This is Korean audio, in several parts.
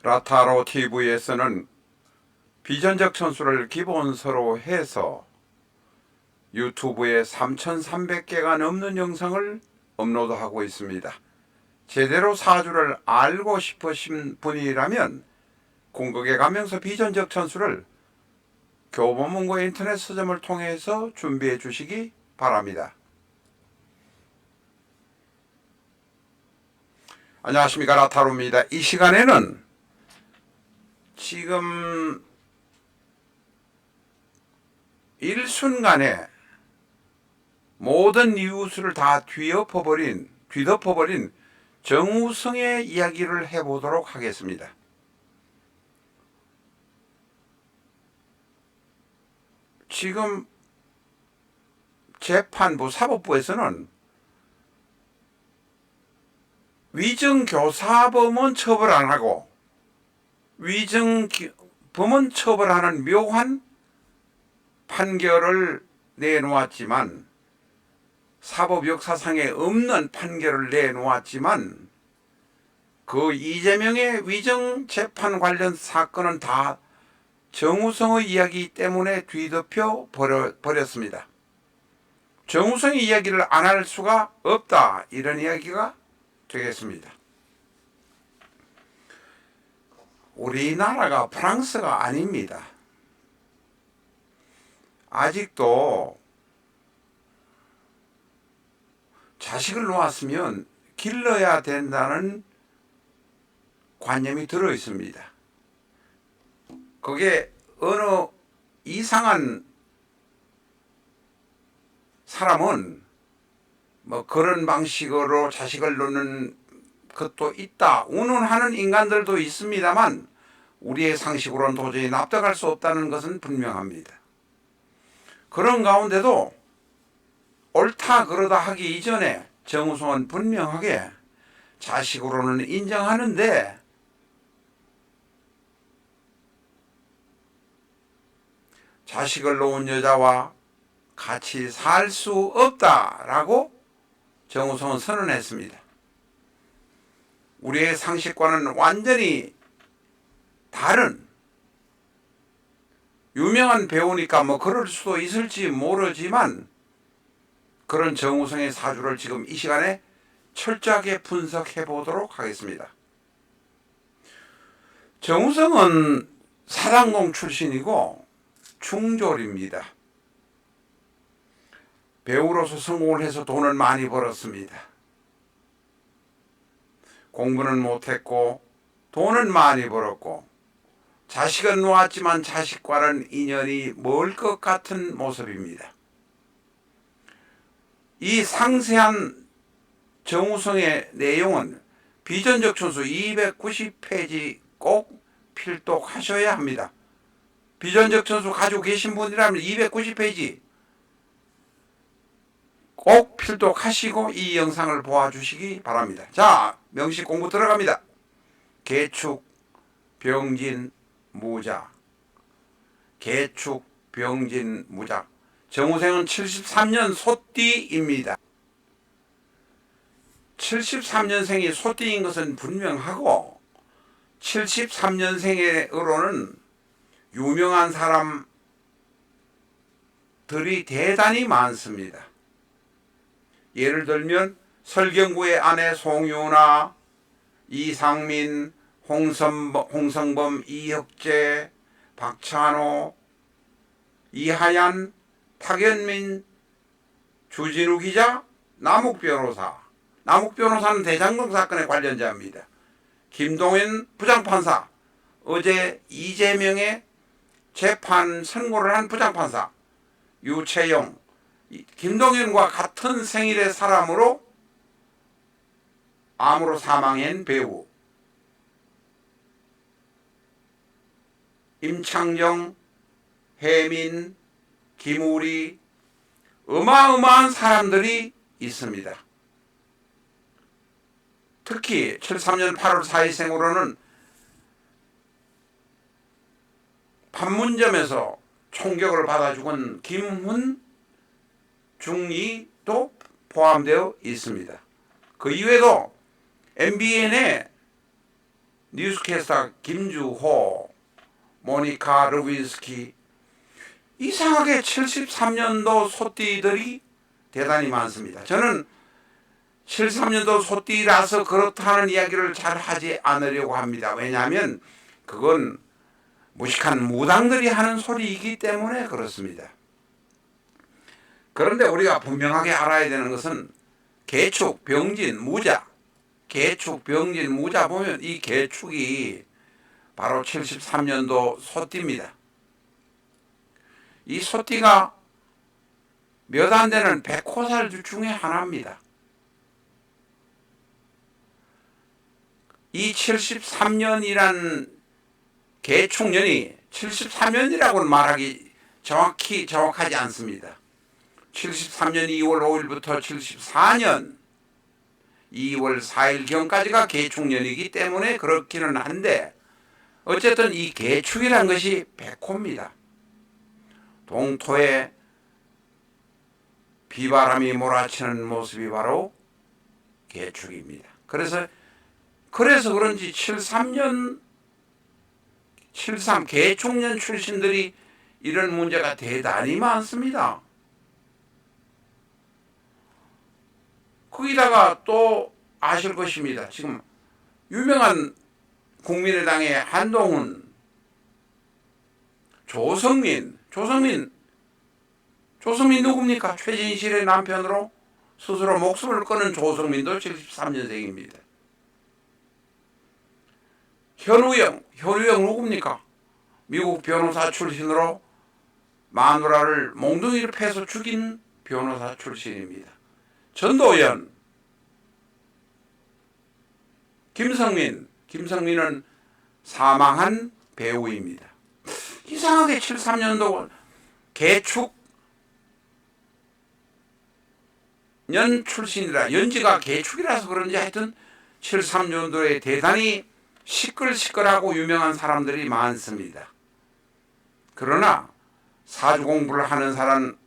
라타로 TV에서는 비전적 천수를 기본서로 해서 유튜브에 3,300개가 넘는 영상을 업로드하고 있습니다. 제대로 사주를 알고 싶으신 분이라면 궁극에 가면서 비전적 천수를 교보문고 인터넷 서점을 통해서 준비해 주시기 바랍니다. 안녕하십니까, 라타로입니다. 이 시간에는 지금 일순간에 모든 뉴스를 다 뒤덮어버린 정우성의 이야기를 해보도록 하겠습니다. 지금 재판부 사법부에서는 위증교사범은 처벌 안 하고 위증범은 처벌하는 묘한 판결을 내놓았지만, 사법 역사상에 없는 판결을 내놓았지만, 그 이재명의 위증 재판 관련 사건은 다 정우성의 이야기 때문에 뒤덮여 버렸습니다. 정우성의 이야기를 안 할 수가 없다, 이런 이야기가 되겠습니다. 우리나라가 프랑스가 아닙니다. 아직도 자식을 놓았으면 길러야 된다는 관념이 들어 있습니다. 그게 어느 이상한 사람은 뭐 그런 방식으로 자식을 놓는 것도 있다 운운하는 인간들도 있습니다만, 우리의 상식으로는 도저히 납득할 수 없다는 것은 분명합니다. 그런 가운데도 옳다 그러다 하기 이전에 정우성은 분명하게 자식으로는 인정하는데, 자식을 놓은 여자와 같이 살 수 없다라고 정우성은 선언했습니다. 우리의 상식과는 완전히 다른, 유명한 배우니까 뭐 그럴 수도 있을지 모르지만, 그런 정우성의 사주를 지금 이 시간에 철저하게 분석해 보도록 하겠습니다. 정우성은 사단공 출신이고 중졸입니다. 배우로서 성공을 해서 돈을 많이 벌었습니다. 공부는 못했고 돈은 많이 벌었고 자식은 놓았지만 자식과는 인연이 멀 것 같은 모습입니다. 이 상세한 정우성의 내용은 비전적 천수 290페이지 꼭 필독하셔야 합니다. 비전적 천수 가지고 계신 분이라면 290페이지 꼭 필독하시고 이 영상을 보아주시기 바랍니다. 자, 명식 공부 들어갑니다. 개축, 병진, 무작. 개축, 병진, 무작. 정우성은 73년 소띠입니다. 73년생이 소띠인 것은 분명하고, 73년생으로는 유명한 사람들이 대단히 많습니다. 예를 들면 설경구의 아내 송유나, 이상민, 홍성범, 이혁재, 박찬호, 이하얀, 탁현민, 주진우 기자, 남욱 변호사. 남욱 변호사는 대장동 사건의 관련자입니다. 김동연 부장판사, 어제 이재명의 재판 선고를 한 부장판사, 유채용, 김동연과 같은 생일의 사람으로 암으로 사망한 배우, 임창정, 혜민, 김우리, 어마어마한 사람들이 있습니다. 특히 73년 8월 4일생으로는 판문점에서 총격을 받아 죽은 김훈 중위도 포함되어 있습니다. 그 이외에도 MBN의 뉴스캐스터 김주호, 모니카 르빈스키, 이상하게 73년도 소띠들이 대단히 많습니다. 저는 73년도 소띠라서 그렇다는 이야기를 잘 하지 않으려고 합니다. 왜냐하면 그건 무식한 무당들이 하는 소리이기 때문에 그렇습니다. 그런데 우리가 분명하게 알아야 되는 것은 개축, 병진, 무자, 개축, 병진, 무자 보면 이 개축이 바로 73년도 소띠입니다. 이 소띠가 몇 안 되는 백호살 중에 하나입니다. 이 73년이란 개축년이 73년이라고는 말하기 정확하지 않습니다. 73년 2월 5일부터 74년 2월 4일경까지가 개축년이기 때문에 그렇기는 한데 어쨌든 이 개축이란 것이 백호입니다. 동토에 비바람이 몰아치는 모습이 바로 개축입니다. 그래서 그런지 73 개축년 출신들이 이런 문제가 대단히 많습니다. 거기다가 또 아실 것입니다. 지금 유명한 국민의당의 한동훈, 조성민 누굽니까? 최진실의 남편으로 스스로 목숨을 끊은 조성민도 73년생입니다. 현우영 누굽니까? 미국 변호사 출신으로 마누라를 몽둥이를 패서 죽인 변호사 출신입니다. 전도연, 김성민은 사망한 배우입니다. 이상하게 73년도 개축 년 출신이라 연지가 개축이라서 그런지 하여튼 73년도에 대단히 시끌시끌하고 유명한 사람들이 많습니다. 그러나 사주 공부를 하는 사람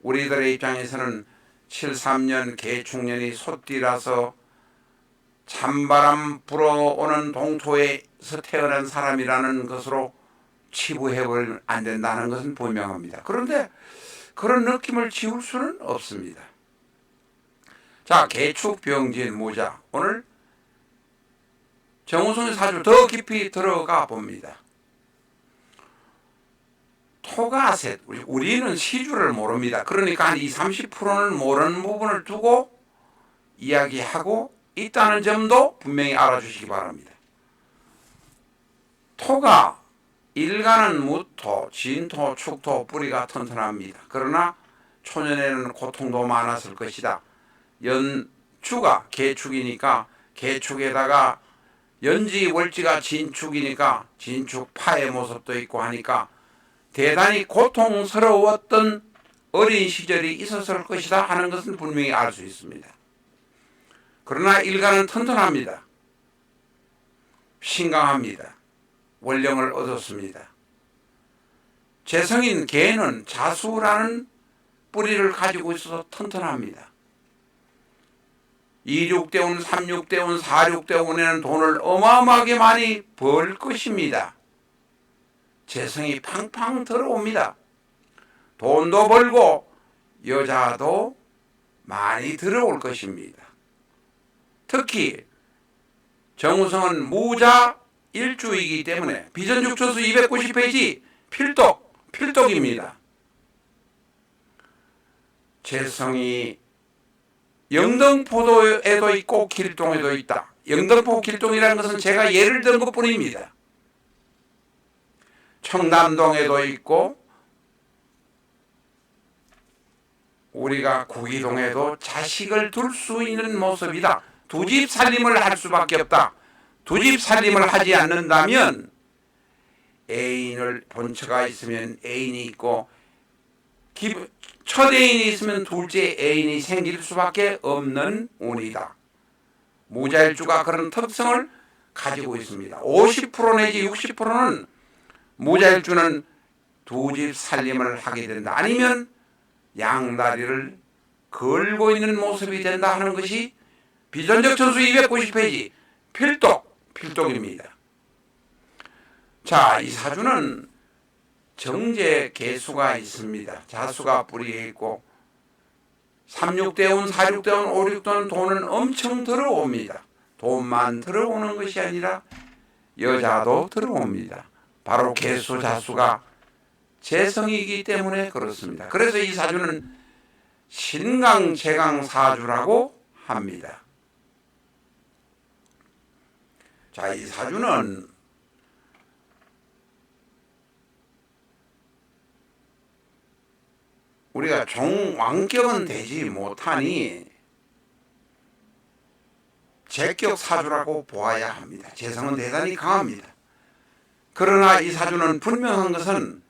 우리들의 입장에서는 73년 개축년이 소띠라서 찬바람 불어오는 동토에서 태어난 사람이라는 것으로 치부해버리면 안 된다는 것은 분명합니다. 그런데 그런 느낌을 지울 수는 없습니다. 자, 개축, 병진, 무자. 오늘 정우성의 사주 더 깊이 들어가 봅니다. 토가셋, 우리는 시주를 모릅니다. 그러니까 한 20, 30%는 모르는 부분을 두고 이야기하고 있다는 점도 분명히 알아주시기 바랍니다. 토가 일간은 무토, 진토, 축토, 뿌리가 튼튼합니다. 그러나 초년에는 고통도 많았을 것이다. 연주가 개축이니까 개축에다가 연지 월지가 진축이니까 진축파의 모습도 있고 하니까 대단히 고통스러웠던 어린 시절이 있었을 것이다 하는 것은 분명히 알 수 있습니다. 그러나 일간은 튼튼합니다. 신강합니다. 원령을 얻었습니다. 재성인 개는 자수라는 뿌리를 가지고 있어서 튼튼합니다. 26대운, 36대운, 46대운에는 돈을 어마어마하게 많이 벌 것입니다. 재성이 팡팡 들어옵니다. 돈도 벌고 여자도 많이 들어올 것입니다. 특히 정우성은 무자 일주이기 때문에 비전죽천수 290페이지 필독입니다. 재성이 영등포도에도 있고 길동에도 있다. 영등포 길동이라는 것은 제가 예를 든 것뿐입니다. 청담동에도 있고 우리가 구기동에도 자식을 둘 수 있는 모습이다. 두 집 살림을 할 수밖에 없다. 두 집 살림을 하지 않는다면 애인을 본처가 있으면 애인이 있고 첫 애인이 있으면 둘째 애인이 생길 수밖에 없는 운이다. 무자일주가 그런 특성을 가지고 있습니다. 50% 내지 60%는 무자일주는 두 집 살림을 하게 된다. 아니면 양다리를 걸고 있는 모습이 된다 하는 것이 비전적 천수 290페이지 필독입니다. 자, 이 사주는 정제 개수가 있습니다. 자수가 뿌리에 있고 3,6대운, 4,6대운, 5,6대운 돈은 엄청 들어옵니다. 돈만 들어오는 것이 아니라 여자도 들어옵니다. 바로 개수 자수가 재성이기 때문에 그렇습니다. 그래서 이 사주는 신강재강 사주라고 합니다. 자, 이 사주는 우리가 종왕격은 되지 못하니 제격 사주라고 보아야 합니다. 재성은 대단히 강합니다. 그러나 이 사주는 분명한 것은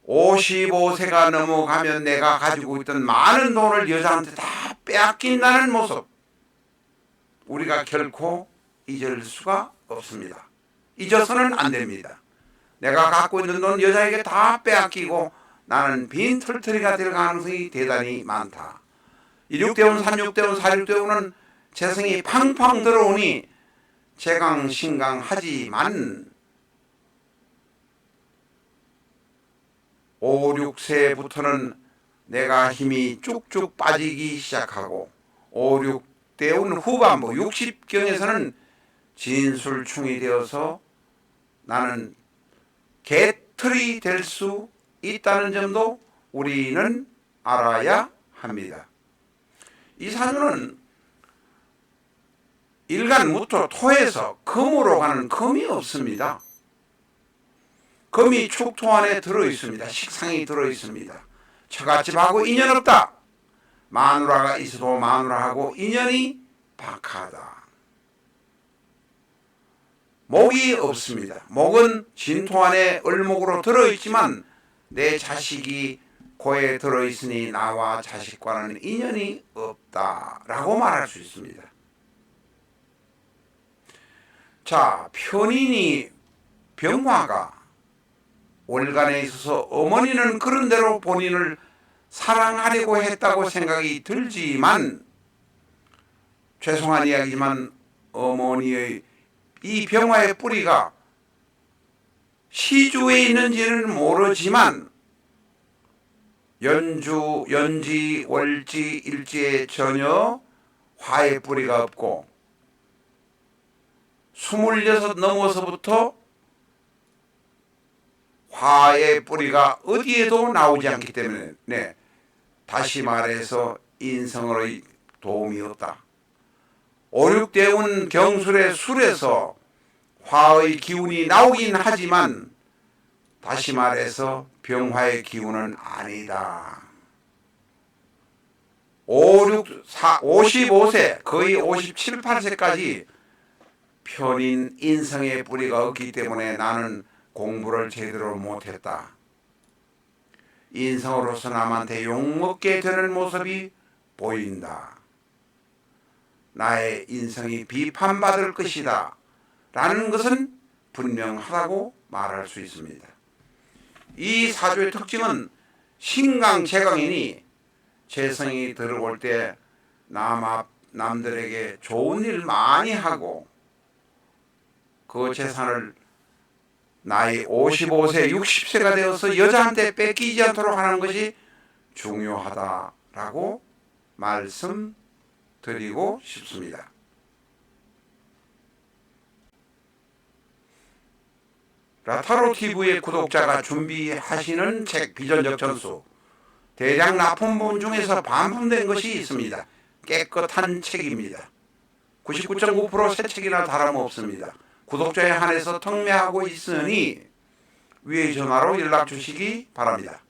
55세가 넘어가면 내가 가지고 있던 많은 돈을 여자한테 다 빼앗긴다는 모습, 우리가 결코 잊을 수가 없습니다. 잊어서는 안 됩니다. 내가 갖고 있는 돈 여자에게 다 빼앗기고 나는 빈 털터리가 될 가능성이 대단히 많다. 6대운, 3,6대운, 4,6대운은 재성이 팡팡 들어오니 재강신강하지만 5, 6세부터는 내가 힘이 쭉쭉 빠지기 시작하고 5, 6대운 후반부 60경에서는 진술충이 되어서 나는 개털이 될 수 있다는 점도 우리는 알아야 합니다. 이 사주는 일간 무토 토에서 금으로 가는 금이 없습니다. 금이 축토 안에 들어있습니다. 식상이 들어있습니다. 처갓집하고 인연 없다. 마누라가 있어도 마누라하고 인연이 박하다. 목이 없습니다. 목은 진토 안에 을목으로 들어있지만 내 자식이 고에 들어있으니 나와 자식과는 인연이 없다라고 말할 수 있습니다. 자, 편인이 병화가 월간에 있어서 어머니는 그런대로 본인을 사랑하려고 했다고 생각이 들지만, 죄송한 이야기지만 어머니의 이 병화의 뿌리가 시주에 있는지는 모르지만 연주, 연지, 월지, 일지에 전혀 화의 뿌리가 없고 26 넘어서부터 화의 뿌리가 어디에도 나오지 않기 때문에, 다시 말해서 인성의 도움이 없다. 5, 6대운 경술의 술에서 화의 기운이 나오긴 하지만 다시 말해서 병화의 기운은 아니다. 55세 거의 57, 8세까지 편인 인성의 뿌리가 없기 때문에 나는 공부를 제대로 못했다. 인성으로서 남한테 욕먹게 되는 모습이 보인다. 나의 인성이 비판받을 것이다 라는 것은 분명하다고 말할 수 있습니다. 이 사주의 특징은 신강재강이니 재성이 들어올 때 남들에게 좋은 일 많이 하고 그 재산을 나이 55세, 60세가 되어서 여자한테 뺏기지 않도록 하는 것이 중요하다라고 말씀드리고 싶습니다. 라타로TV의 구독자가 준비하시는 책 비전적 전수, 대량 납품본 중에서 반품된 것이 있습니다. 깨끗한 책입니다. 99.9% 새 책이나 다름없습니다. 구독자에 한해서 특매하고 있으니 위의 전화로 연락 주시기 바랍니다.